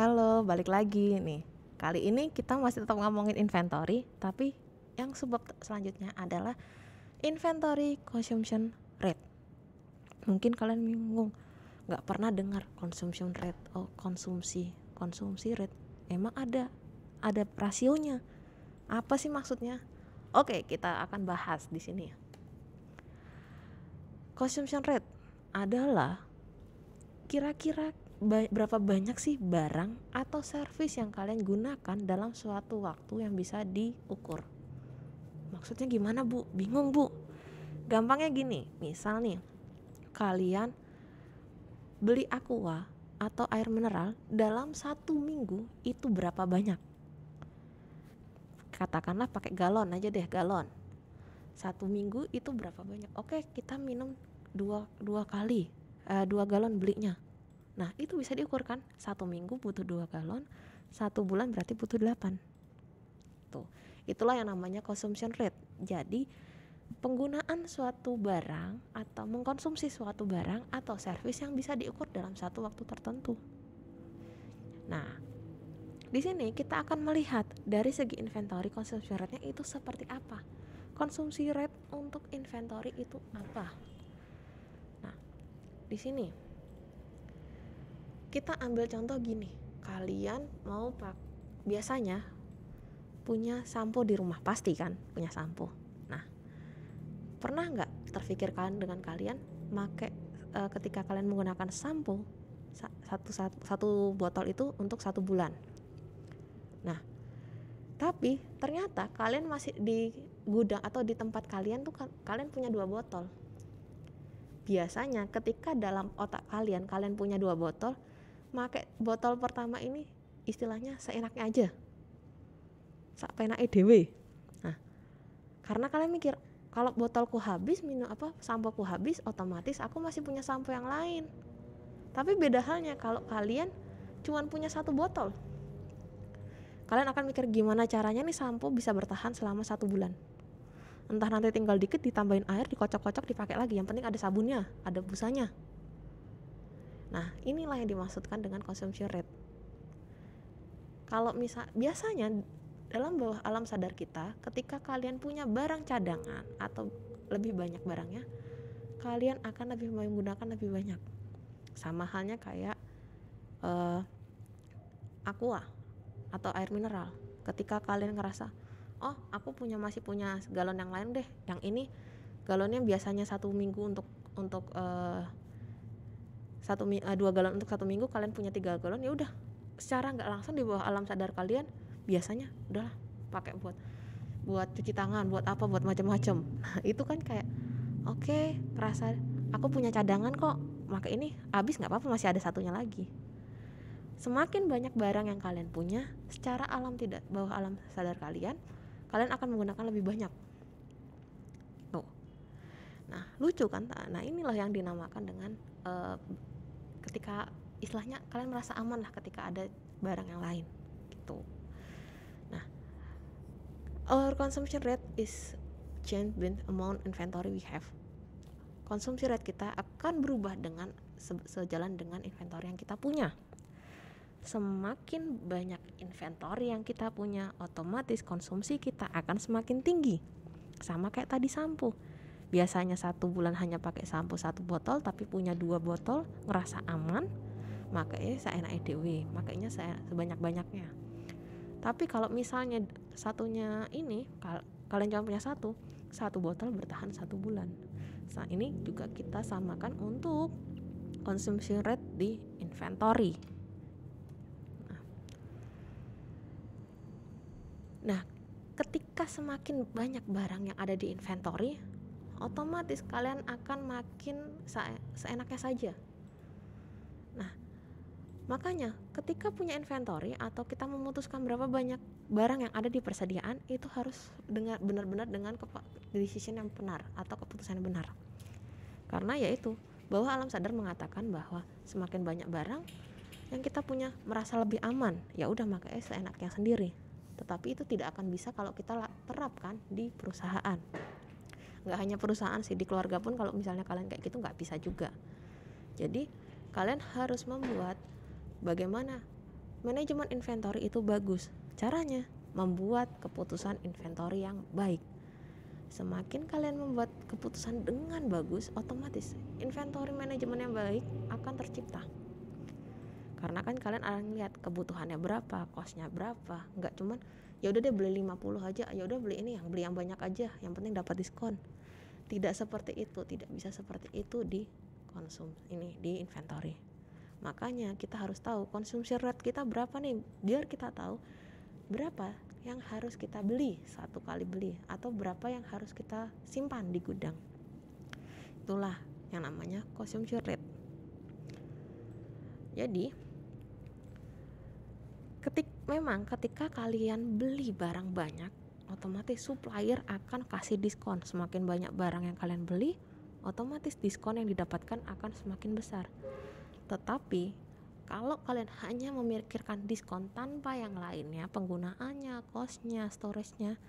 Halo, balik lagi nih. Kali ini kita masih tetap ngomongin inventory, tapi yang sebab selanjutnya adalah inventory consumption rate. Mungkin kalian bingung, nggak pernah dengar consumption rate. Oh, konsumsi rate. Emang ada rasionya. Apa sih maksudnya? Oke, kita akan bahas di sini. Consumption rate adalah kira-kira berapa banyak sih barang atau servis yang kalian gunakan dalam suatu waktu yang bisa diukur. Maksudnya gimana, Bu? Bingung, Bu? Gampangnya gini, misal nih kalian beli aqua atau air mineral dalam 1 minggu itu berapa banyak? Katakanlah pakai galon aja deh, galon. 1 minggu itu berapa banyak? Oke, kita minum dua kali, 2 galon belinya. Nah, itu bisa diukur kan? 1 minggu butuh 2 galon, 1 bulan berarti butuh 8. Tuh, itulah yang namanya consumption rate. Jadi, penggunaan suatu barang atau mengkonsumsi suatu barang atau servis yang bisa diukur dalam satu waktu tertentu. Nah, di sini kita akan melihat dari segi inventory consumption rate-nya itu seperti apa. Konsumsi rate untuk inventory itu apa? Nah, di sini kita ambil contoh gini, kalian mau biasanya punya sampo di rumah, pasti kan punya sampo. Nah, pernah nggak terfikirkan dengan kalian ketika kalian menggunakan sampo satu botol itu untuk 1 bulan. Nah, tapi ternyata kalian masih di gudang atau di tempat kalian tuh kalian punya 2 botol. Biasanya ketika dalam otak kalian punya 2 botol, pakai botol pertama ini istilahnya seenaknya aja, sapenake dhewe. Nah, karena kalian mikir kalau botolku habis, sampoku habis, otomatis aku masih punya sampo yang lain. Tapi beda halnya kalau kalian cuma punya 1 botol, kalian akan mikir gimana caranya nih sampo bisa bertahan selama 1 bulan. Entah nanti tinggal dikit ditambahin air, dikocok-kocok, dipakai lagi, yang penting ada sabunnya, ada busanya. Nah, inilah yang dimaksudkan dengan consumption rate. Kalau biasanya dalam bawah alam sadar kita, ketika kalian punya barang cadangan atau lebih banyak barangnya, kalian akan lebih menggunakan lebih banyak. Sama halnya kayak aqua atau air mineral. Ketika kalian ngerasa, oh aku masih punya galon yang lain deh, yang ini galonnya biasanya 1 minggu untuk 2 galon untuk 1 minggu, kalian punya 3 galon, ya udah secara nggak langsung di bawah alam sadar kalian biasanya udahlah pakai buat cuci tangan, buat apa, buat macam-macam. Nah, itu kan kayak oke, ngerasa aku punya cadangan kok, maka ini habis nggak apa-apa, masih ada satunya lagi. Semakin banyak barang yang kalian punya, secara bawah alam sadar kalian akan menggunakan lebih banyak. Tuh. Nah, lucu kan? Nah, inilah yang dinamakan dengan ketika istilahnya kalian merasa aman lah ketika ada barang yang lain gitu. Nah, our consumption rate is change with amount inventory we have. Konsumsi rate kita akan berubah dengan sejalan dengan inventory yang kita punya. Semakin banyak inventory yang kita punya, otomatis konsumsi kita akan semakin tinggi. Sama kayak tadi sampo. Biasanya 1 bulan hanya pakai sampo 1 botol, tapi punya 2 botol, ngerasa aman, makanya seenake dhewe, makanya saya sebanyak-banyaknya. Tapi kalau misalnya satunya ini kalian cuma punya satu botol bertahan 1 bulan. Nah, ini juga kita samakan untuk consumption rate di inventory. Nah, ketika semakin banyak barang yang ada di inventory, otomatis kalian akan makin seenaknya saja. Nah, makanya ketika punya inventory atau kita memutuskan berapa banyak barang yang ada di persediaan, itu harus benar-benar dengan decision yang benar atau keputusan yang benar. Karena yaitu bahwa alam sadar mengatakan bahwa semakin banyak barang yang kita punya merasa lebih aman, ya udah makanya seenaknya sendiri. Tetapi itu tidak akan bisa kalau kita terapkan di perusahaan. Nggak hanya perusahaan sih, di keluarga pun kalau misalnya kalian kayak gitu nggak bisa juga. Jadi kalian harus membuat bagaimana Manajemen inventory itu bagus. Caranya membuat keputusan inventory yang baik. Semakin kalian membuat keputusan dengan bagus, otomatis inventory manajemen yang baik akan tercipta. Karena kan kalian akan lihat kebutuhannya berapa, costnya berapa. Nggak cuman ya udah deh beli 50 aja, ya udah beli ini, beli yang banyak aja, yang penting dapat diskon. Tidak seperti itu, tidak bisa seperti itu di di inventory. Makanya kita harus tahu konsumsi rate kita berapa nih, biar kita tahu berapa yang harus kita beli satu kali beli, atau berapa yang harus kita simpan di gudang. Itulah yang namanya consumption rate. Jadi ketika kalian beli barang banyak, otomatis supplier akan kasih diskon. Semakin banyak barang yang kalian beli, otomatis diskon yang didapatkan akan semakin besar. Tetapi kalau kalian hanya memikirkan diskon tanpa yang lainnya, penggunaannya, cost-nya, storage-nya,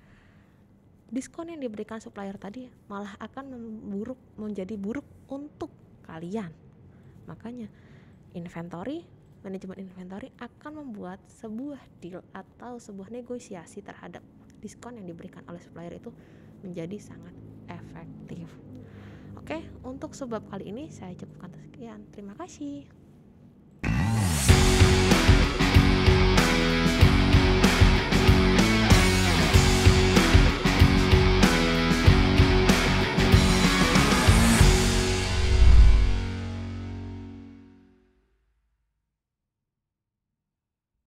diskon yang diberikan supplier tadi malah akan menjadi buruk untuk kalian. Makanya manajemen inventory akan membuat sebuah deal atau sebuah negosiasi terhadap diskon yang diberikan oleh supplier itu menjadi sangat efektif. Oke, untuk sebab kali ini saya cukupkan sekian. Terima kasih.